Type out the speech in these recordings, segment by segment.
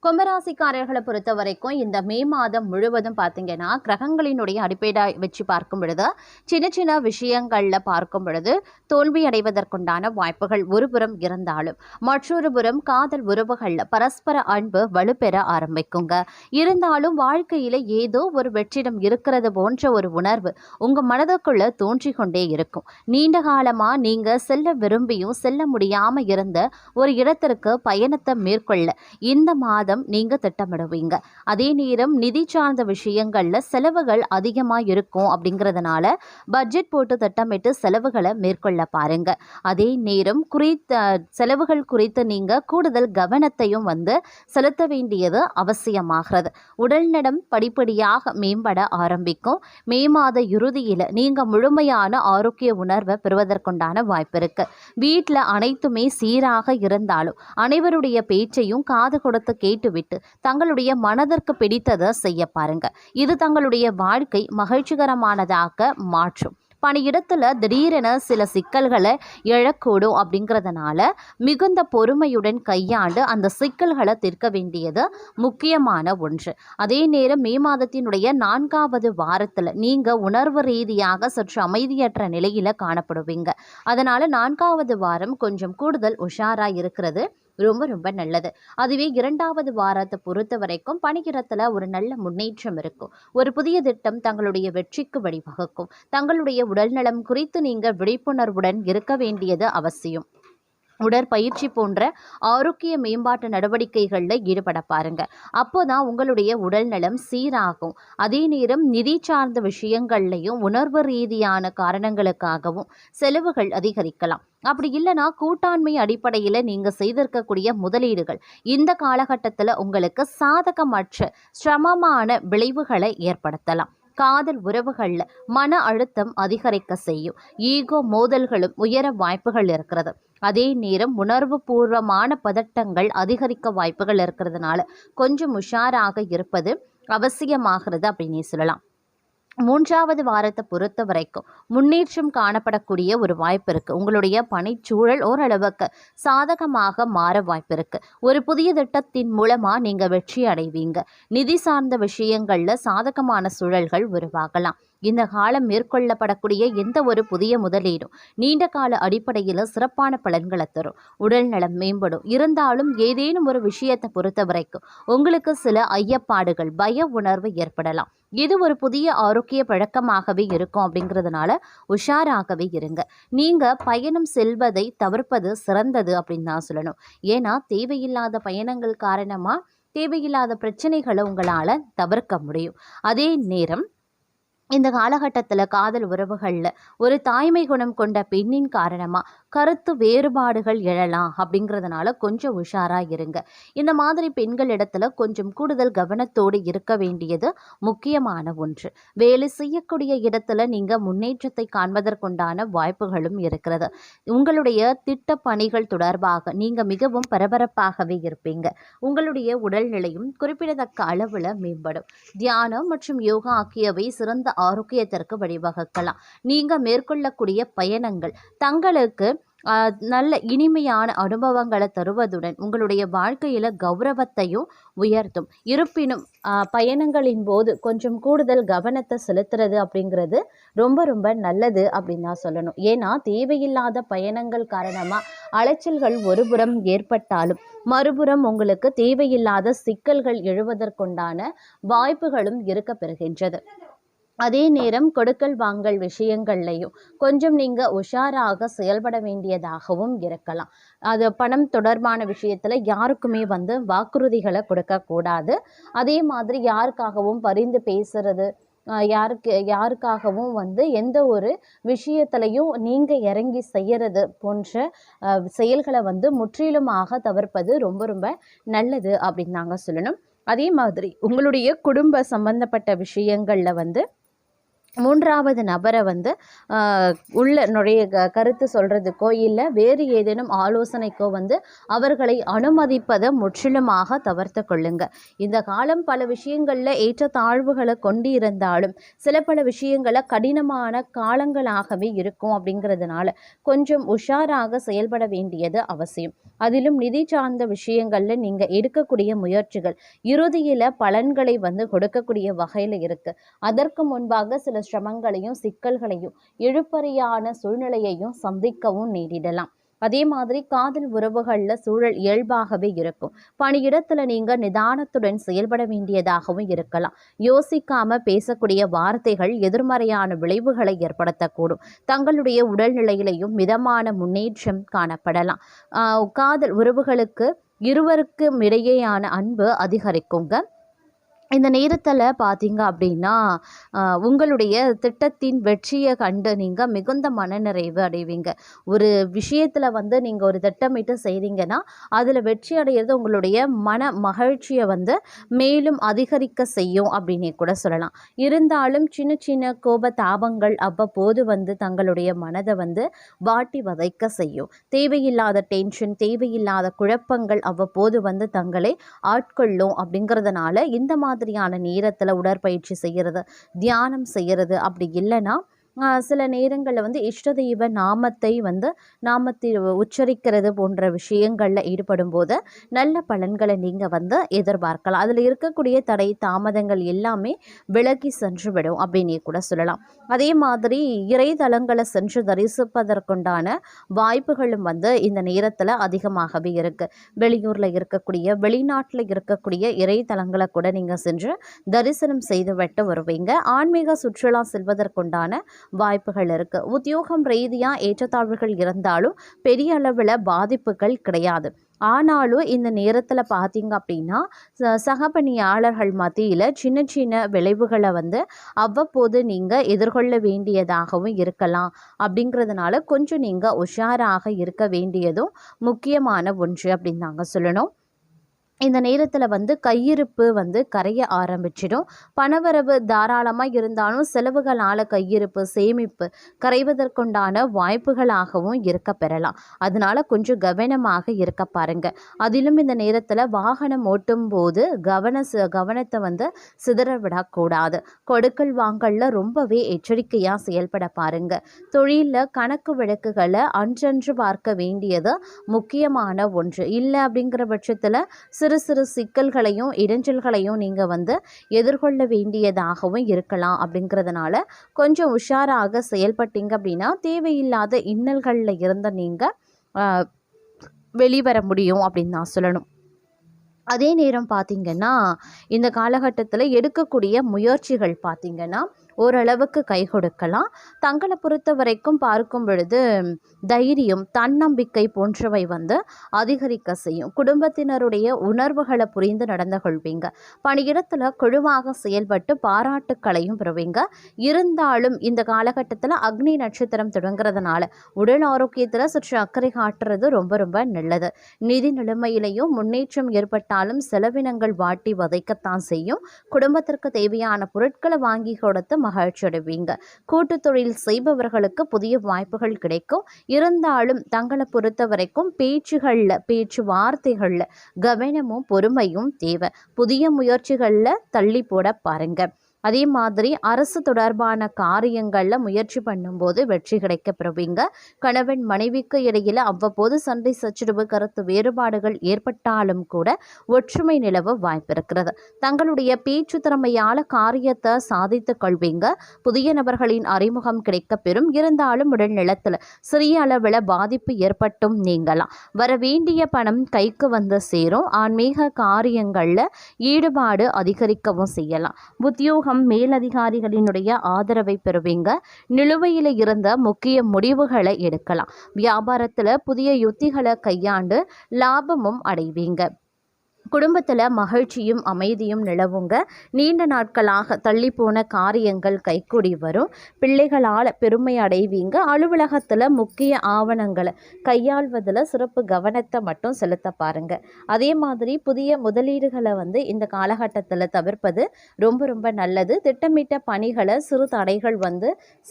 கும்பராசிக்காரர்களை பொறுத்த வரைக்கும் இந்த மே மாதம் முழுவதும் பார்த்தீங்கன்னா கிரகங்களினுடைய அடிப்படை வச்சு பார்க்கும் பொழுது சின்ன சின்ன விஷயங்களில் பார்க்கும் பொழுது தோல்வி அடைவதற்குண்டான வாய்ப்புகள் ஒருபுறம் இருந்தாலும் மற்றொரு புறம் காதல் உறவுகளில் பரஸ்பர அன்பு வலுப்பெற ஆரம்பிக்குங்க. இருந்தாலும் வாழ்க்கையில் ஏதோ ஒரு வெற்றிடம் இருக்கிறது போன்ற ஒரு உணர்வு உங்கள் மனதுக்குள்ள தோன்றி கொண்டே இருக்கும். நீண்ட காலமாக நீங்கள் செல்ல விரும்பியும் செல்ல முடியாமல் இருந்த ஒரு இடத்திற்கு பயணத்தை மேற்கொள்ள இந்த மாதம் நீங்க திட்டமிடுவீங்க. அதே நேரம் நிதி சார்ந்த விஷயங்கள்ல செலவுகள் அதிகமா இருக்கும் அப்படிங்கிறதுனால பட்ஜெட் போட்டு திட்டமிட்டு செலவுகளை மேற்கொள்ள பாருங்க. அதே நேரம் செலவுகள் குறித்து நீங்க கூடுதல் கவனத்தையும் செலுத்த வேண்டியது அவசியமாகிறது. உடல்நலம் படிப்படியாக மேம்பட ஆரம்பிக்கும். மே மாத இறுதியில் நீங்க முழுமையான ஆரோக்கிய உணர்வை பெறுவதற்குண்டான வாய்ப்பு இருக்கு. வீட்டில் அனைத்துமே சீராக இருந்தாலும் அனைவருடைய பேச்சையும் காது கொடுத்து கேட்டுவிட்டு தங்களுடைய மனதிற்கு பிடித்ததை செய்ய பாருங்க. இது தங்களுடைய வாழ்க்கை மகிழ்ச்சிகரமானதாக மாற்றும். பணியிடத்துல திடீரென சில சிக்கல்களை எழக்கூடும் அப்படிங்கிறதுனால மிகுந்த பொறுமையுடன் கையாண்டு அந்த சிக்கல்களை தீர்க்க வேண்டியது முக்கியமான ஒன்று. அதே நேரம் மே மாதத்தினுடைய 4வது வாரத்தில் நீங்க உணர்வு ரீதியாக சற்று அமைதியற்ற நிலையில காணப்படுவீங்க. அதனால 4வது வாரம் கொஞ்சம் கூடுதல் உஷாரா இருக்கிறது ரொம்ப ரொம்ப நல்லது. அதுவே 2வது வாரத்தை பொறுத்த வரைக்கும் பணியிடத்துல ஒரு நல்ல முன்னேற்றம் இருக்கும். ஒரு புதிய திட்டம் தங்களுடைய வெற்றிக்கு வழிவகுக்கும். தங்களுடைய உடல்நலம் குறித்து நீங்க விழிப்புணர்வுடன் இருக்க வேண்டியது அவசியம். உடற்பயிற்சி போன்ற ஆரோக்கிய மேம்பாட்டு நடவடிக்கைகளில் ஈடுபட பாருங்க. அப்போதான் உங்களுடைய உடல் நலம் சீராகும். அதே நேரம் நிதி சார்ந்த விஷயங்கள்லையும் உணர்வு ரீதியான காரணங்களுக்காகவும் செலவுகள் அதிகரிக்கலாம். அப்படி இல்லைன்னா கூட்டாண்மை அடிப்படையில் நீங்கள் செய்திருக்கக்கூடிய முதலீடுகள் இந்த காலகட்டத்தில் உங்களுக்கு சாதகமற்ற சிரமமான விளைவுகளை ஏற்படுத்தலாம். காதல் உறவுகளில் மன அழுத்தம் அதிகரிக்க செய்யும். ஈகோ மோதல்களும் உயர வாய்ப்புகள் இருக்கிறது. அதே நேரம் உணர்வு பூர்வமான பதட்டங்கள் அதிகரிக்க வாய்ப்புகள் இருக்கிறதுனால கொஞ்சம் உஷாராக இருப்பது அவசியமாகிறது அப்படின்னே சொல்லலாம். 3வது வாரத்தை பொறுத்த வரைக்கும் முன்னேற்றம் காணப்படக்கூடிய ஒரு வாய்ப்பு இருக்குது. உங்களுடைய பணிச்சூழல் ஓரளவுக்கு சாதகமாக மாற வாய்ப்பு இருக்குது. ஒரு புதிய திட்டத்தின் மூலமாக நீங்கள் வெற்றி அடைவீங்க. நிதி சார்ந்த விஷயங்களில் சாதகமான சூழல்கள் உருவாகலாம். இந்த காலம் மேற்கொள்ளப்படக்கூடிய எந்த ஒரு புதிய முதலீடும் நீண்ட கால அடிப்படையில் சிறப்பான பலன்களை தரும். உடல் நலம் மேம்படும். இருந்தாலும் ஏதேனும் ஒரு விஷயத்தை பொறுத்த வரைக்கும் உங்களுக்கு சில ஐயப்பாடுகள் பய உணர்வு ஏற்படலாம். இது ஒரு புதிய ஆரோக்கிய பழக்கமாகவே இருக்கும். அப்படிங்கிறதுனால உஷாராகவே இருங்க. நீங்கள் பயணம் செல்வதை தவிர்ப்பது சிறந்தது அப்படின்னு தான் சொல்லணும். ஏன்னா தேவையில்லாத பயணங்கள் காரணமாக தேவையில்லாத பிரச்சனைகளை உங்களால் தவிர்க்க முடியும். அதே நேரம் இந்த காலகட்டத்தில் காதல் உறவுகளில் ஒரு தாய்மை குணம் கொண்ட பெண்ணின் காரணமாக கருத்து வேறுபாடுகள் எழலாம். அப்படிங்கிறதுனால கொஞ்சம் உஷாராக இருங்க. இந்த மாதிரி பெண்கள் இடத்துல கொஞ்சம் கூடுதல் கவனத்தோடு இருக்க வேண்டியது முக்கியமான ஒன்று. வேலை செய்யக்கூடிய இடத்துல நீங்கள் முன்னேற்றத்தை காண்பதற்குண்டான வாய்ப்புகளும் இருக்கிறது. உங்களுடைய திட்ட பணிகள் தொடர்பாக நீங்கள் மிகவும் பரபரப்பாகவே இருப்பீங்க. உங்களுடைய உடல்நிலையும் குறிப்பிடத்தக்க அளவில் மேம்படும். தியானம் மற்றும் யோகா ஆகியவை சிறந்த ஆரோக்கியத்திற்கு வழிவகுக்கலாம். நீங்க மேற்கொள்ளக்கூடிய பயணங்கள் தங்களுக்கு நல்ல இனிமையான அனுபவங்களை தருவதுடன் உங்களுடைய வாழ்க்கையில கௌரவத்தையும் உயர்த்தும். இருப்பினும் பயணங்களின் போது கொஞ்சம் கூடுதல் கவனத்தை செலுத்துறது அப்படிங்கிறது ரொம்ப ரொம்ப நல்லது அப்படின்னு தான் சொல்லணும். ஏன்னா தேவையில்லாத பயணங்கள் காரணமாக அலைச்சல்கள் ஒருபுறம் ஏற்பட்டாலும் மறுபுறம் உங்களுக்கு தேவையில்லாத சிக்கல்கள் எழுவதற்குண்டான வாய்ப்புகளும் இருக்க பெறுகின்றது. அதே நேரம் கொடுக்கல் வாங்கல் விஷயங்கள்லையும் கொஞ்சம் நீங்கள் உஷாராக செயல்பட வேண்டியதாகவும் இருக்கலாம். அது பணம் தொடர்பான விஷயத்தில் யாருக்குமே வாக்குறுதிகளை கொடுக்கக்கூடாது. அதே மாதிரி யாருக்காகவும் பரிந்து பேசுறது யாருக்காகவும் எந்த ஒரு விஷயத்திலையும் நீங்கள் இறங்கி செய்யறது போன்ற செயல்களை முற்றிலுமாக தவிர்ப்பது ரொம்ப ரொம்ப நல்லது அப்படின்னு நாங்கள் சொல்லணும். அதே மாதிரி உங்களுடைய குடும்ப சம்பந்தப்பட்ட விஷயங்களில் மூன்றாவது நபரை வந்து உள்ள நுழைய கருத்து சொல்கிறதுக்கோ இல்லை வேறு ஏதேனும் ஆலோசனைக்கோ வந்து அவர்களை அனுமதிப்பதை முற்றிலுமாக தவிர்த்து கொள்ளுங்க. இந்த காலம் பல விஷயங்களில் ஏற்றத்தாழ்வுகளை கொண்டு இருந்தாலும் சில பல விஷயங்களை கடினமான காலங்களாகவே இருக்கும். அப்படிங்கிறதுனால கொஞ்சம் உஷாராக செயல்பட வேண்டியது அவசியம். அதிலும் நிதி சார்ந்த விஷயங்களில் நீங்கள் எடுக்கக்கூடிய முயற்சிகள் இறுதியில் பலன்களை வந்து கொடுக்கக்கூடிய வகையில் இருக்குது. அதற்கு முன்பாக சில சிரமங்களையும் சிக்கல்களையும் இழுபறியான சூழ்நிலையையும் சந்திக்கவும் நேரிடலாம். அதே மாதிரி காதல் உறவுகளில் சூழல் இயல்பாகவே இருக்கும். பணியிடத்துல நீங்க நிதானத்துடன் செயல்பட வேண்டியதாகவும் இருக்கலாம். யோசிக்காம பேசக்கூடிய வார்த்தைகள் எதிர்மறையான விளைவுகளை ஏற்படுத்தக்கூடும். தங்களுடைய உடல்நிலையிலையும் மிதமான முன்னேற்றம் காணப்படலாம். காதல் உறவுகளுக்கு இருவருக்கும் இடையேயான அன்பு அதிகரிக்குங்க. இந்த நேரத்தில் பார்த்தீங்க அப்படின்னா உங்களுடைய திட்டத்தின் வெற்றியை கண்டு நீங்கள் மிகுந்த மனநிறைவு அடைவீங்க. ஒரு விஷயத்தில் வந்து நீங்கள் ஒரு திட்டமிட்டு செய்கிறீங்கன்னா அதில் வெற்றி அடைகிறது உங்களுடைய மன மகிழ்ச்சியை வந்து மேலும் அதிகரிக்க செய்யும் அப்படின்னே கூட சொல்லலாம். இருந்தாலும் சின்ன சின்ன கோப தாபங்கள் அவ்வப்போது வந்து தங்களுடைய மனதை வந்து வாட்டி வதைக்க செய்யும். தேவையில்லாத டென்ஷன், தேவையில்லாத குழப்பங்கள் அவ்வப்போது வந்து தங்களை ஆட்கொள்ளும். அப்படிங்கிறதுனால இந்த மாதிரியான நேரத்தில் உடற்பயிற்சி செய்கிறது, தியானம் செய்கிறது, அப்படி இல்லைன்னா சில நேரங்களில் வந்து இஷ்ட தெய்வ நாமத்தை உச்சரிக்கிறது போன்ற விஷயங்களில் ஈடுபடும் போது நல்ல பலன்களை நீங்கள் வந்து எதிர்பார்க்கலாம். அதில் இருக்கக்கூடிய தடை தாமதங்கள் எல்லாமே விலகி சென்று விடும் அப்படின்னே கூட சொல்லலாம். அதே மாதிரி இறைத்தலங்களை சென்று தரிசிப்பதற்குண்டான வாய்ப்புகளும் வந்து இந்த நேரத்தில் அதிகமாகவே இருக்குது. வெளியூரில் இருக்கக்கூடிய வெளிநாட்டில் இருக்கக்கூடிய இறைத்தலங்களை கூட நீங்கள் சென்று தரிசனம் செய்துவிட்டு வருவீங்க. ஆன்மீக சுற்றுலா செல்வதற்குண்டான வாய்ப்புகள் இருக்கு. உத்தியோகம் ரீதியாக ஏற்றத்தாழ்வுகள் இருந்தாலும் பெரிய அளவில் பாதிப்புகள் கிடையாது. ஆனாலும் இந்த நேரத்தில் பார்த்தீங்க அப்படின்னா சக பணியாளர்கள் மத்தியில் சின்ன சின்ன விளைவுகளை வந்து அவ்வப்போது நீங்கள் எதிர்கொள்ள வேண்டியதாகவும் இருக்கலாம். அப்படிங்கிறதுனால கொஞ்சம் நீங்கள் உஷாராக இருக்க வேண்டியதும் முக்கியமான ஒன்று அப்படின்னு நாங்கள் சொல்லணும். இந்த நேரத்தில் வந்து கையிருப்பு வந்து கரைய ஆரம்பிச்சிடும். பணவரவு தாராளமாக இருந்தாலும் செலவுகளால் கையிருப்பு சேமிப்பு கரைவதற்குண்டான வாய்ப்புகளாகவும் இருக்க பெறலாம். அதனால கொஞ்சம் கவனமாக இருக்க பாருங்க. அதிலும் இந்த நேரத்தில் வாகனம் ஓட்டும் போது கவனத்தை வந்து சிதற விடக்கூடாது. கொடுக்கல் வாங்கல்ல ரொம்பவே எச்சரிக்கையாக செயல்பட பாருங்க. தொழிலில் கணக்கு வழக்குகளை அன்றன்று பார்க்க வேண்டியது முக்கியமான ஒன்று. இல்லை அப்படிங்கிற பட்சத்தில் சிறு சிக்கல்களையும் இடைஞ்சல்களையும் நீங்கள் வந்து எதிர்கொள்ள வேண்டியதாகவும் இருக்கலாம். அப்படிங்கிறதுனால கொஞ்சம் உஷாராக செயல்பட்டீங்க அப்படின்னா தேவையில்லாத இன்னல்களில் இருந்து நீங்கள் வெளிவர முடியும் அப்படின்னு நான் சொல்லணும். அதே நேரம் பார்த்திங்கன்னா இந்த காலகட்டத்தில் எடுக்கக்கூடிய முயற்சிகள் பார்த்திங்கன்னா ஓரளவுக்கு கை கொடுக்கலாம். தங்களை பொறுத்த வரைக்கும் பார்க்கும் பொழுது தைரியம், தன்னம்பிக்கை போன்றவை வந்து அதிகரிக்க செய்யும். குடும்பத்தினருடைய உணர்வுகளை புரிந்து நடந்து கொள்வீங்க. பணியிடத்தில் குழுவாக செயல்பட்டு பாராட்டுக்களையும் பெறுவீங்க. இருந்தாலும் இந்த காலகட்டத்தில் அக்னி நட்சத்திரம் தொடங்குறதுனால உடல் ஆரோக்கியத்தில் சற்று அக்கறை காட்டுறது ரொம்ப ரொம்ப நல்லது. நிதி நிலைமையிலையும் முன்னேற்றம் ஏற்பட்டாலும் செலவினங்கள் வாட்டி வதைக்கத்தான் செய்யும். குடும்பத்திற்கு தேவையான பொருட்களை வாங்கி கொடுத்து மகிழ்ச்சி அடைவீங்க. கூட்டு தொழில் செய்பவர்களுக்கு புதிய வாய்ப்புகள் கிடைக்கும். இருந்தாலும் தங்களை பொறுத்த வரைக்கும் பேச்சுவார்த்தைகள்ல கவனமும் பொறுமையும் தேவை. புதிய முயற்சிகள்ல தள்ளி போட பாருங்க. அதே மாதிரி அரசு தொடர்பான காரியங்களில் முயற்சி பண்ணும்போது வெற்றி கிடைக்க பெறுவீங்க. கணவன் மனைவிக்கு இடையில் அவ்வப்போது சண்டை சச்சரவு கருத்து வேறுபாடுகள் ஏற்பட்டாலும் கூட ஒற்றுமை நிலவ வாய்ப்பு இருக்கிறது. தங்களுடைய பேச்சு திறமையால காரியத்தை சாதித்து கொள்வீங்க. புதிய நபர்களின் அறிமுகம் கிடைக்க பெறும். இருந்தாலும் உடல் நிலத்தில் சிறிய அளவில் பாதிப்பு ஏற்பட்டும் நீங்களாம். வர வேண்டிய பணம் கைக்கு வந்து சேரும். ஆன்மீக காரியங்களில் ஈடுபாடு அதிகரிக்கவும் செய்யலாம். உத்தியோகம் மேலதிகாரிகளினுடைய ஆதரவை பெறுவீங்க. நிலுவையில் இருந்த முக்கிய முடிவுகளை எடுக்கலாம். வியாபாரத்தில் புதிய யுத்திகளை கையாண்டு லாபமும் அடைவீங்க. குடும்பத்தில் மகிழ்ச்சியும் அமைதியும் நிலவுங்க. நீண்ட நாட்களாக தள்ளிப்போன காரியங்கள் கைக்கூடி வரும். பிள்ளைகளால் பெருமை அடைவீங்க. அலுவலகத்தில் முக்கிய ஆவணங்களை கையாள்வதில் சிறப்பு கவனத்தை மட்டும் செலுத்த பாருங்க. அதே மாதிரி புதிய முதலீடுகளை இந்த காலகட்டத்தில் தவிர்ப்பது ரொம்ப ரொம்ப நல்லது. திட்டமிட்ட பணிகளை சிறு தடைகள்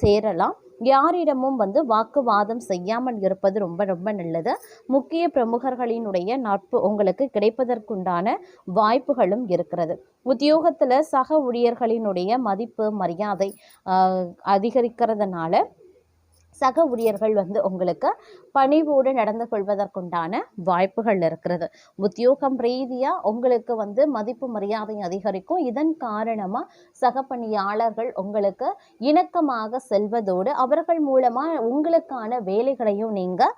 சேரலாம். யாரிடமும் வாக்குவாதம் செய்யாமல் இருப்பது ரொம்ப ரொம்ப நல்லது. முக்கிய பிரமுகர்களினுடைய நட்பு உங்களுக்கு கிடைப்பதற்குண்டான வாய்ப்புகளும் இருக்கிறது. உத்தியோகத்தில் சக ஊழியர்களினுடைய மதிப்பு மரியாதை அதிகரிக்கிறதுனால சக ஊழியர்கள் உங்களுக்கு பணிவோடு நடந்து கொள்வதற்குண்டான வாய்ப்புகள் இருக்கிறது. உத்தியோகம் ரீதியாக உங்களுக்கு மதிப்பு மரியாதை அதிகரிக்கும். இதன் காரணமாக சக பணியாளர்கள் உங்களுக்கு இணக்கமாக செல்வதோடு அவர்கள் மூலமாக உங்களுக்கான வேலைகளையும் நீங்கள்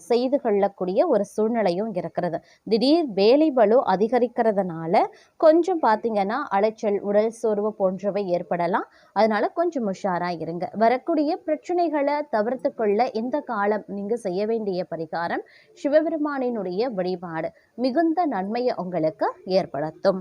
செய்து கொள்ளக்கூடிய ஒரு சூழ்நிலையும் இருக்கிறது. திடீர் வேலை பளு அதிகரிக்கிறதுனால கொஞ்சம் பார்த்தீங்கன்னா அலைச்சல், உடல் சோர்வு போன்றவை ஏற்படலாம். அதனால கொஞ்சம் உஷாராக இருங்க. வரக்கூடிய பிரச்சனைகளை தவிர்த்து கொள்ள இந்த காலம் நீங்கள் செய்ய வேண்டிய பரிகாரம் சிவபெருமானினுடைய வழிபாடு மிகுந்த நன்மையை உங்களுக்கு ஏற்படுத்தும்.